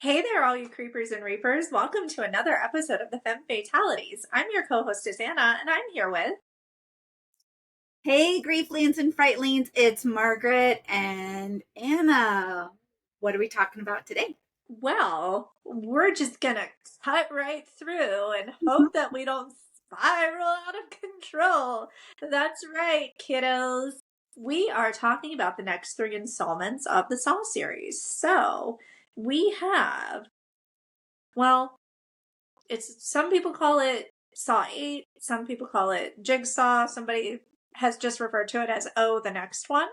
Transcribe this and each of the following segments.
Hey there, all you creepers and reapers. Welcome to another episode of the Femme Fatalities. I'm your co-hostess, Anna, and I'm here with... Hey, Grieflings and Frightlings, it's Margaret and Anna. What are we talking about today? Well, we're just gonna cut right through and hope that we don't spiral out of control. That's right, kiddos. We are talking about the next three installments of the Saw series. So, we have... Well, some people call it Saw 8, some people call it Jigsaw, somebody has just referred to it as the next one.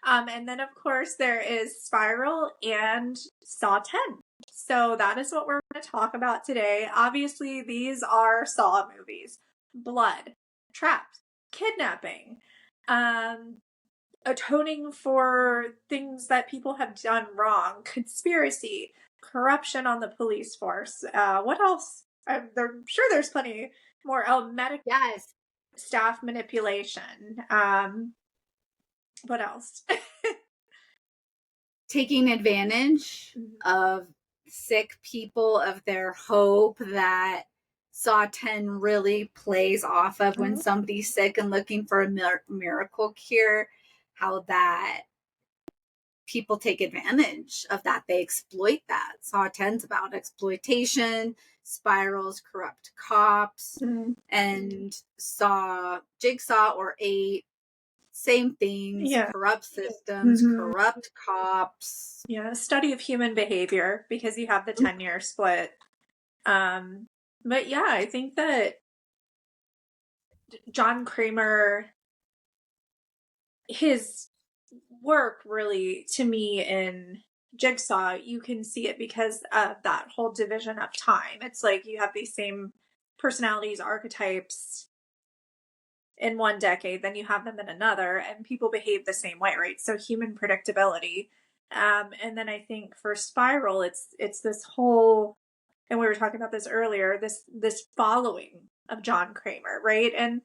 And then, of course, there is Spiral and Saw 10. So that is what we're going to talk about today. Obviously, these are Saw movies. Blood, traps, kidnapping, atoning for things that people have done wrong, conspiracy, corruption on the police force. What else? I'm sure there's plenty more. Oh, medical Yes, staff manipulation. What else? taking advantage of sick people, of their hope that Saw 10 really plays off of when somebody's sick and looking for a miracle cure, how that people take advantage of that. They exploit that. Saw 10's about exploitation, Spiral's corrupt cops, and Saw Jigsaw or 8, same things, Yeah. corrupt systems, corrupt cops. Yeah, study of human behavior, because you have the 10-year split. But yeah, I think that John Kramer, his work really, to me, in Jigsaw, you can see it because of that whole division of time. It's like you have these same personalities, archetypes in one decade, then you have them in another, and people behave the same way, right? So human predictability. And then I think for Spiral, it's this whole, and we were talking about this earlier, this following of John Kramer, right? And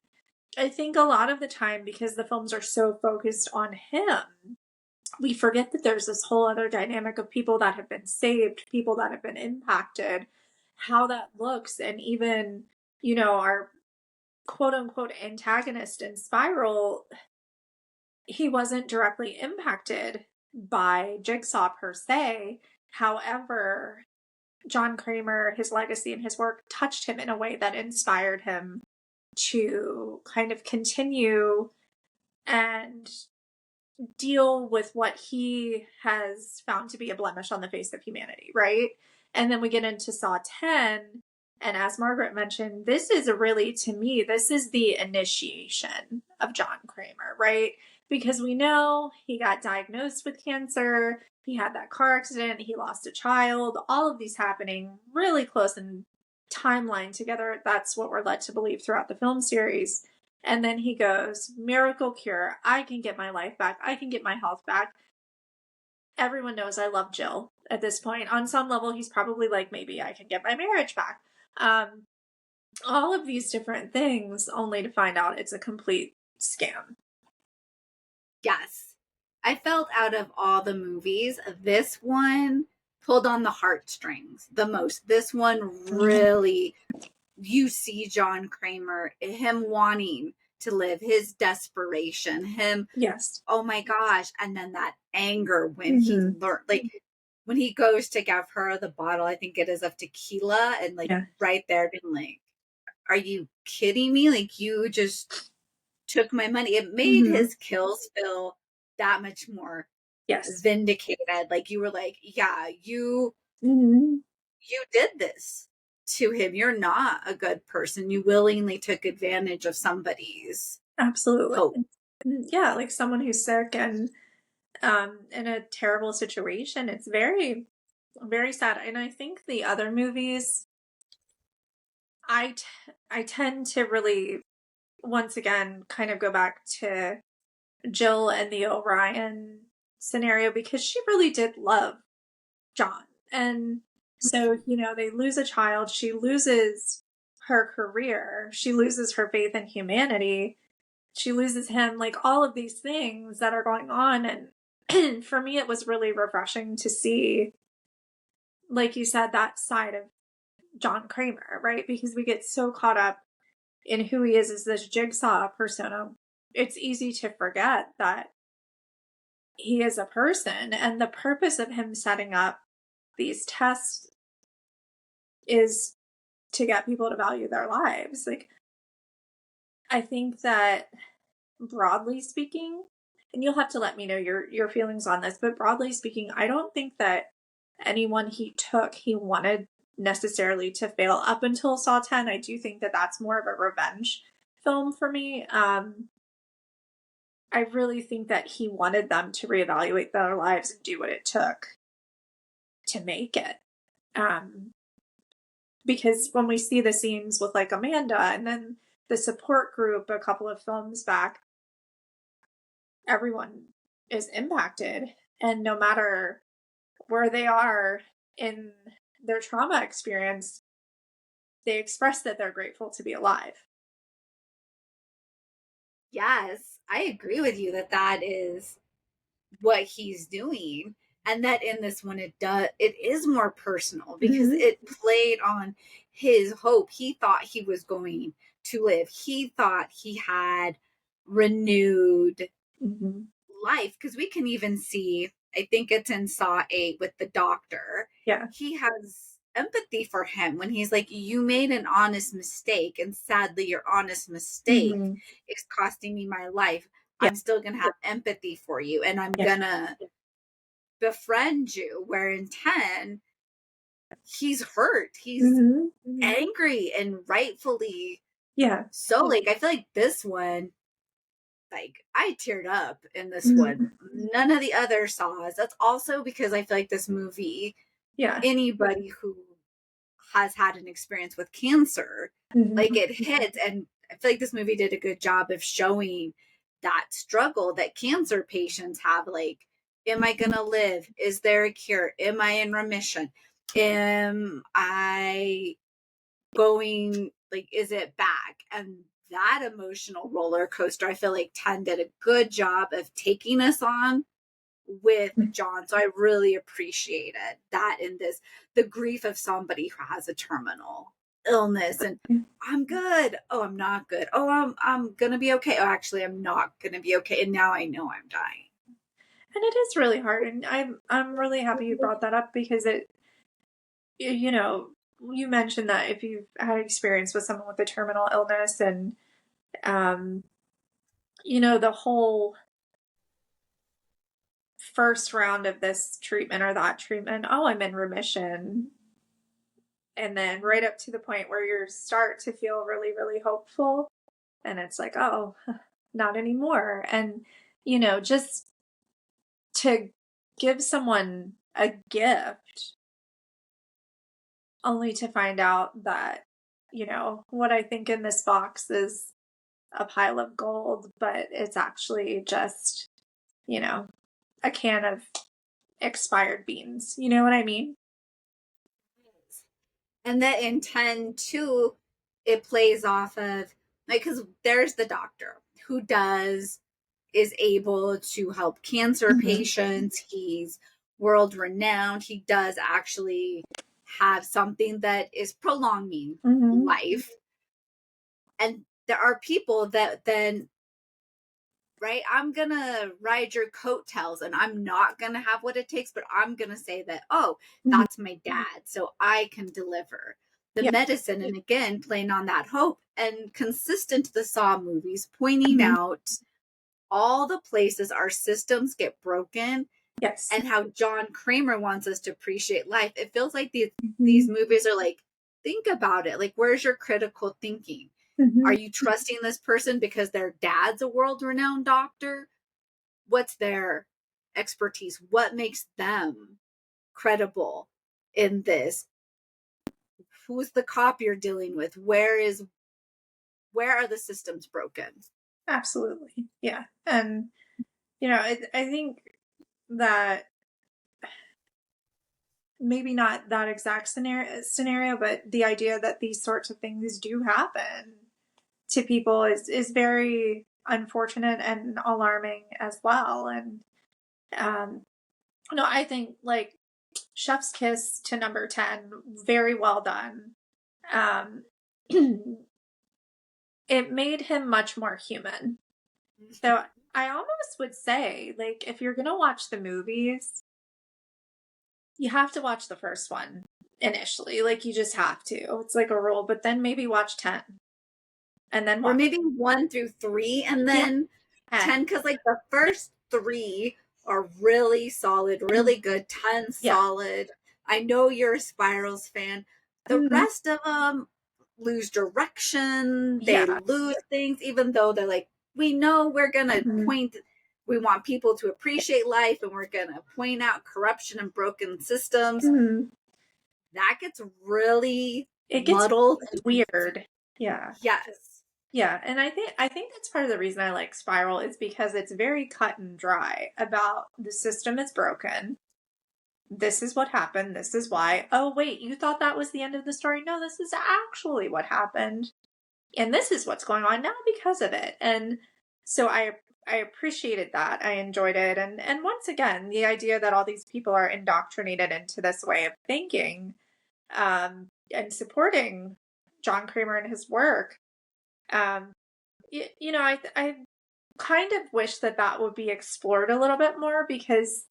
I think a lot of the time, because the films are so focused on him, we forget that there's this whole other dynamic of people that have been saved, people that have been impacted, how that looks, and even, our quote unquote antagonist in Spiral, he wasn't directly impacted by Jigsaw per se. However, John Kramer, his legacy and his work touched him in a way that inspired him to kind of continue and deal with what he has found to be a blemish on the face of humanity, right? And then we get into Saw 10, and as Margaret mentioned, this is really, to me, this is the initiation of John Kramer, right? Because we know he got diagnosed with cancer, he had that car accident, he lost a child, all of these happening really close in timeline together. That's what we're led to believe throughout the film series. And then he goes, miracle cure. I can get my life back. I can get my health back. Everyone knows I love Jill at this point. On some level, he's probably like, maybe I can get my marriage back. All of these different things, only to find out it's a complete scam. Yes. I felt out of all the movies, this one pulled on the heartstrings the most. This one really, you see John Kramer, him wanting to live, his desperation, him, Yes. oh my gosh. And then that anger when he learned, like when he goes to give her the bottle, I think it is of tequila, and like right there being like, are you kidding me? Like, you just took my money. It made his kills feel that much more vindicated. Like, you were like, yeah, you did this to him. You're not a good person. You willingly took advantage of somebody's Absolutely hope. Yeah, like someone who's sick and in a terrible situation. It's very, very sad. And I think the other movies, I tend to really, once again, kind of go back to Jill and the Orion scenario, because she really did love John. And so, they lose a child, she loses her career, she loses her faith in humanity, she loses him, like all of these things that are going on. And for me, it was really refreshing to see like you said, that side of John Kramer, right? Because we get so caught up in who he is as this Jigsaw persona. It's easy to forget that he is a person, and the purpose of him setting up these tests is to get people to value their lives. Like, I think that broadly speaking, and you'll have to let me know your feelings on this, but broadly speaking, I don't think that anyone he took, he wanted necessarily to fail up until Saw 10. I do think that that's more of a revenge film for me. I really think that he wanted them to reevaluate their lives and do what it took to make it. Because when we see the scenes with like Amanda and then the support group a couple of films back, everyone is impacted. And no matter where they are in their trauma experience, they express that they're grateful to be alive. Yes, I agree with you that that is what he's doing, and that in this one it is more personal because it played on his hope. He thought he was going to live. He thought he had renewed life, because we can even see, I think it's in Saw 8 with the doctor. Yeah. He has empathy for him when he's like, you made an honest mistake, and sadly your honest mistake is costing me my life. I'm still gonna have empathy for you, and I'm gonna befriend you. Where in 10, he's hurt, he's angry, and rightfully so. Like, I feel like this one, like, I teared up in this one. None of the other Saws. That's also because I feel like this movie, anybody who has had an experience with cancer, like, it hits. And I feel like this movie did a good job of showing that struggle that cancer patients have. Like, am I gonna live? Is there a cure? Am I in remission? Am I going, like, is it back? And that emotional roller coaster, I feel like 10 did a good job of taking us on with John. So I really appreciated that in this, the grief of somebody who has a terminal illness, and I'm good. Oh, I'm not good. Oh, I'm gonna be okay. Oh, actually, I'm not gonna be okay. And now I know I'm dying. And it is really hard. And I'm really happy you brought that up, because it, you know, you mentioned that if you've had experience with someone with a terminal illness, and the whole first round of this treatment or that treatment, oh, I'm in remission. And then right up to the point where you start to feel really, really hopeful. And it's like, oh, not anymore. And, just to give someone a gift only to find out that, what I think in this box is a pile of gold, but it's actually just, a can of expired beans. You know what I mean? And that in 10 too, it plays off of, like, because there's the doctor who is able to help cancer patients. He's world renowned. He does actually have something that is prolonging life. And there are people that then, right, I'm gonna ride your coattails, and I'm not gonna have what it takes, but I'm gonna say that, oh, that's my dad, so I can deliver the medicine. And again, playing on that hope, and consistent to the Saw movies, pointing out all the places our systems get broken. Yes. And how John Kramer wants us to appreciate life. It feels like these movies are like, think about it. Like, where's your critical thinking? Are you trusting this person because their dad's a world-renowned doctor? What's their expertise? What makes them credible in this? Who's the cop you're dealing with? Where are the systems broken? Absolutely. Yeah. And, I think that maybe not that exact scenario, but the idea that these sorts of things do happen to people is very unfortunate and alarming as well. And no, I think, like, Chef's kiss to number 10, very well done. It made him much more human. So I almost would say, like, if you're gonna watch the movies, you have to watch the first one initially. Like, you just have to. It's like a rule, but then maybe watch 10 and then Or watch. maybe 1 through 3 and Yeah. then 10, because like the first 3 are really solid, really good. 10 solid. I know you're a Spirals fan. The rest of them lose direction. They lose things, even though they're like, we know we're gonna point, we want people to appreciate life, and we're gonna point out corruption and broken systems. That gets really muddled and weird. Yeah. Yes. Yeah, and I think that's part of the reason I like Spiral is because it's very cut and dry about the system is broken. This is what happened. This is why. Oh, wait, you thought that was the end of the story? No, this is actually what happened. And this is what's going on now because of it. And so I appreciated that. I enjoyed it. And once again, the idea that all these people are indoctrinated into this way of thinking and supporting John Kramer and his work. You know, I kind of wish that would be explored a little bit more because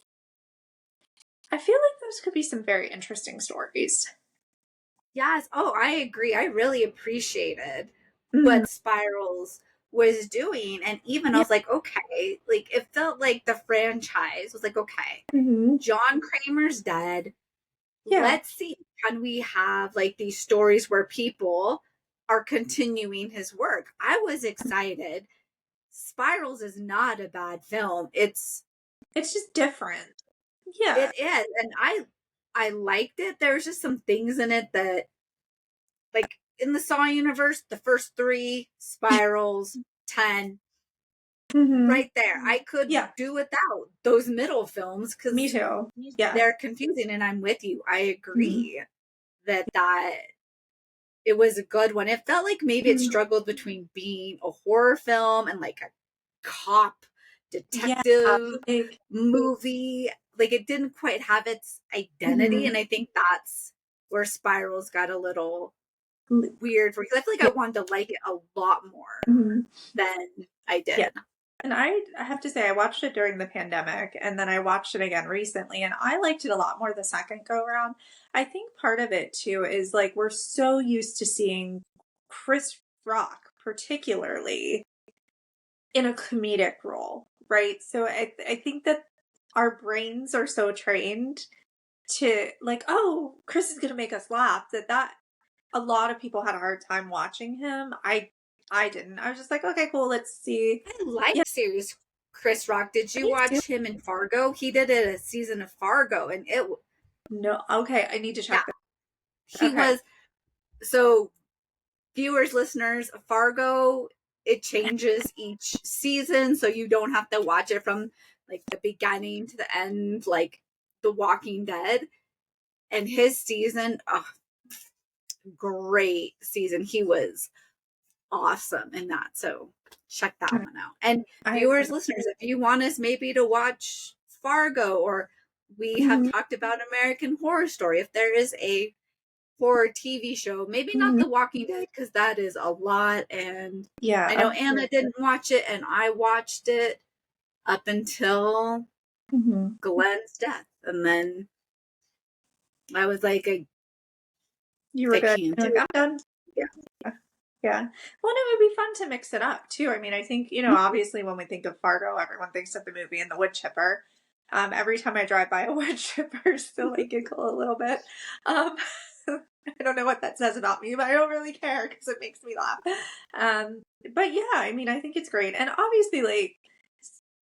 I feel like those could be some very interesting stories. Yes. Oh, I agree. I really appreciated what Spirals was doing. And even I was like, okay, like it felt like the franchise was like, okay, John Kramer's dead. Let's see, can we have like these stories where people are continuing his work? I was excited. Spirals is not a bad film. It's just different. Yeah. It is. And I liked it. There's just some things in it that, like, in the Saw universe, the first 3 Spirals, 10, right there. I could do without those middle films because me too. Yeah, they're confusing. And I'm with you. I agree that it was a good one. It felt like maybe it struggled between being a horror film and like a cop detective movie. Like it didn't quite have its identity. And I think that's where Spirals got a little weird for me. I feel like I wanted to like it a lot more than I did. Yeah. And I have to say, I watched it during the pandemic and then I watched it again recently and I liked it a lot more the second go around. I think part of it too is like we're so used to seeing Chris Rock, particularly in a comedic role, right? So I think that our brains are so trained to like, oh, Chris is going to make us laugh that a lot of people had a hard time watching him. I didn't. I was just like, okay, cool, let's see. I like series Chris Rock. Did you watch him in Fargo? He did a season of Fargo and it no, okay, I need to check that. He was so viewers, listeners, Fargo, it changes each season, so you don't have to watch it from like the beginning to the end, like The Walking Dead. And his season, great season. He was awesome in that. So check that one out. And viewers, listeners, if you want us maybe to watch Fargo, or we have talked about American Horror Story, if there is a horror TV show, maybe not The Walking Dead, because that is a lot. And I know Anna didn't watch it, and I watched it up until Glenn's death, and then I was like, you were good. Like, I'm done. Yeah. Well, it would be fun to mix it up too. I mean, I think, you know, obviously when we think of Fargo, everyone thinks of the movie and the wood chipper. Every time I drive by a wood chipper, I still like giggle a little bit. I don't know what that says about me, but I don't really care because it makes me laugh. But yeah, I mean, I think it's great. And obviously, like,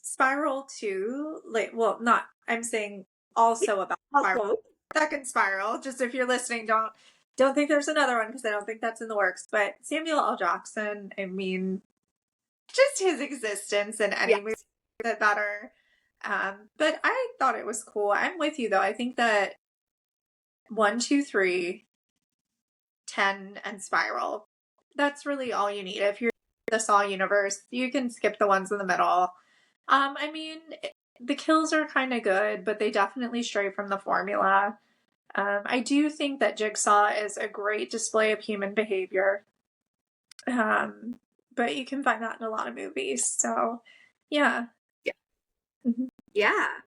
Spiral too, like, well, not, I'm saying also about Spiral. Second Spiral, just if you're listening, don't think there's another one because I don't think that's in the works. But Samuel L. Jackson, I mean, just his existence in any movie that better. But I thought it was cool. I'm with you though. I think that 1, 2, 3, 10, and Spiral, that's really all you need. If you're in the Saw universe, you can skip the ones in the middle. I mean, the kills are kind of good, but they definitely stray from the formula. I do think that Jigsaw is a great display of human behavior. But you can find that in a lot of movies. So, yeah. Yeah. Mhm. Yeah.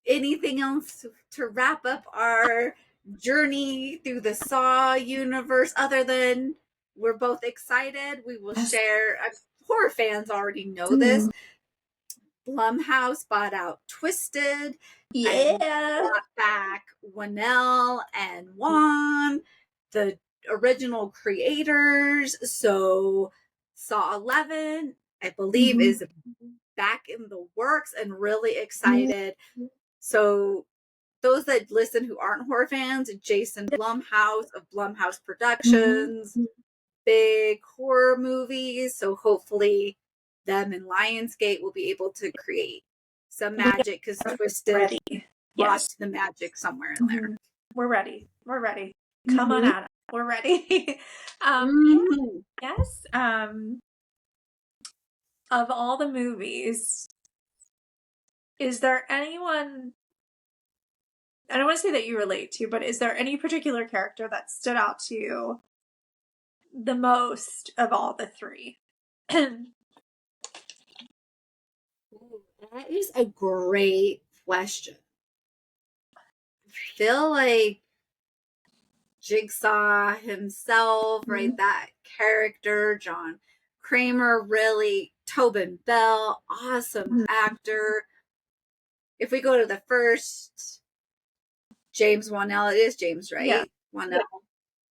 Anything else to wrap up our journey through the Saw universe other than we're both excited? We will share. Horror fans already know this. Blumhouse bought out Twisted and brought back Winnell and Juan, the original creators. So Saw 11, I believe, is back in the works and really excited. So those that listen who aren't horror fans, Jason Blumhouse of Blumhouse Productions, big horror movies. So hopefully them and Lionsgate will be able to create some magic because Twisted brought the magic somewhere in there. We're ready. We're ready. Come on at it. We're ready. Yes. Of all the movies, is there anyone, I don't want to say that you relate to, but is there any particular character that stood out to you the most of all the three? That is a great question. I feel like Jigsaw himself, right? That character, John Kramer, really, Tobin Bell, awesome actor. If we go to the first, James Wanell, it is James, right? Yeah. Wanell. Yeah.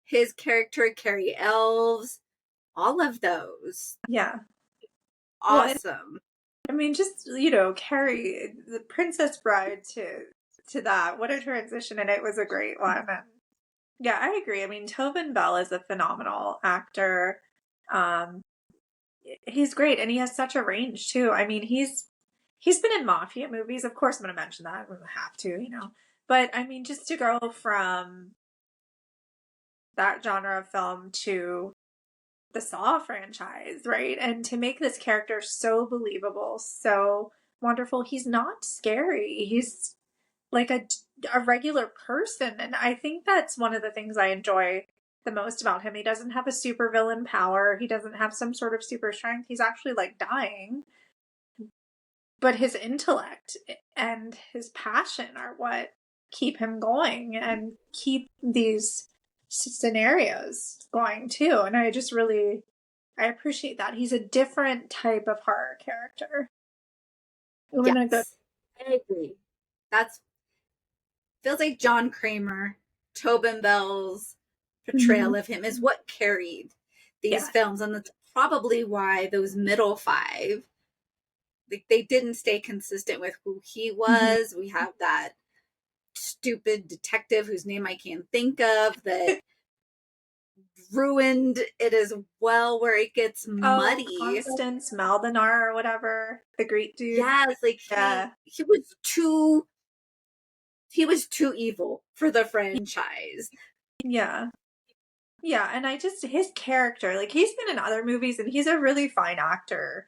His character, Carrie Elves, all of those. Yeah. Awesome. Well, I mean, just, Carrie, the Princess Bride to that. What a transition, and it was a great one. And yeah, I agree. I mean, Tobin Bell is a phenomenal actor. He's great, and he has such a range too. I mean, he's been in mafia movies. Of course, I'm going to mention that. We have to, But I mean, just to go from that genre of film to the Saw franchise, right? And to make this character so believable, so wonderful. He's not scary. He's like a regular person. And I think that's one of the things I enjoy the most about him. He doesn't have a super villain power. He doesn't have some sort of super strength. He's actually like dying. But his intellect and his passion are what keep him going and keep these scenarios going too. And I appreciate that. He's a different type of horror character. Yes, I agree. That's feels like John Kramer, Tobin Bell's portrayal of him is what carried these films, and that's probably why those middle five, they didn't stay consistent with who he was. We have that stupid detective whose name I can't think of that ruined it as well, where it gets muddy. Constance Maldinar or whatever, the Greek dude. Yes, like he was too evil for the franchise. Yeah. Yeah, and his character, like he's been in other movies and he's a really fine actor.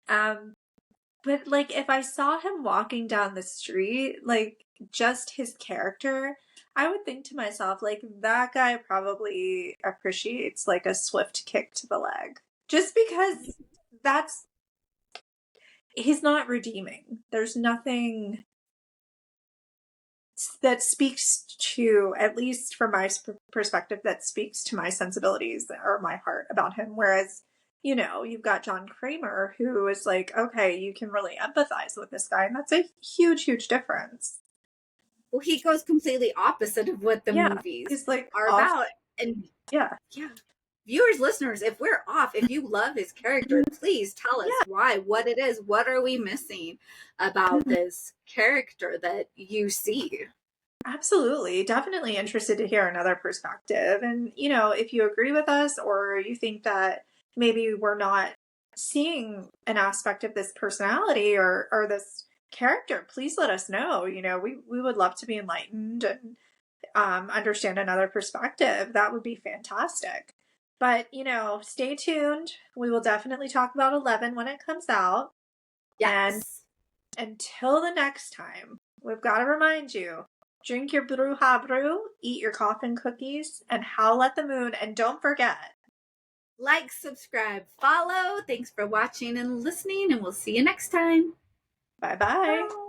But like if I saw him walking down the street, like just his character, I would think to myself, like, that guy probably appreciates like a swift kick to the leg. Just because he's not redeeming. There's nothing that speaks to, at least from my perspective, that speaks to my sensibilities or my heart about him. Whereas, you've got John Kramer, who is like, okay, you can really empathize with this guy. And that's a huge, huge difference. Well, he goes completely opposite of what the movies are about. And yeah. Viewers, listeners, if we're off, if you love his character, please tell us why, what it is, what are we missing about this character that you see? Absolutely. Definitely interested to hear another perspective. And, if you agree with us or you think that maybe we're not seeing an aspect of this personality or this character, please let us know. We would love to be enlightened and understand another perspective. That would be fantastic. But, stay tuned. We will definitely talk about 11 when it comes out. Yes. And until the next time, we've got to remind you, Drink your bruja brew, eat your coffin cookies, and howl at the moon. And don't forget, like, subscribe, follow. Thanks for watching and listening, and we'll see you next time. bye-bye. Bye.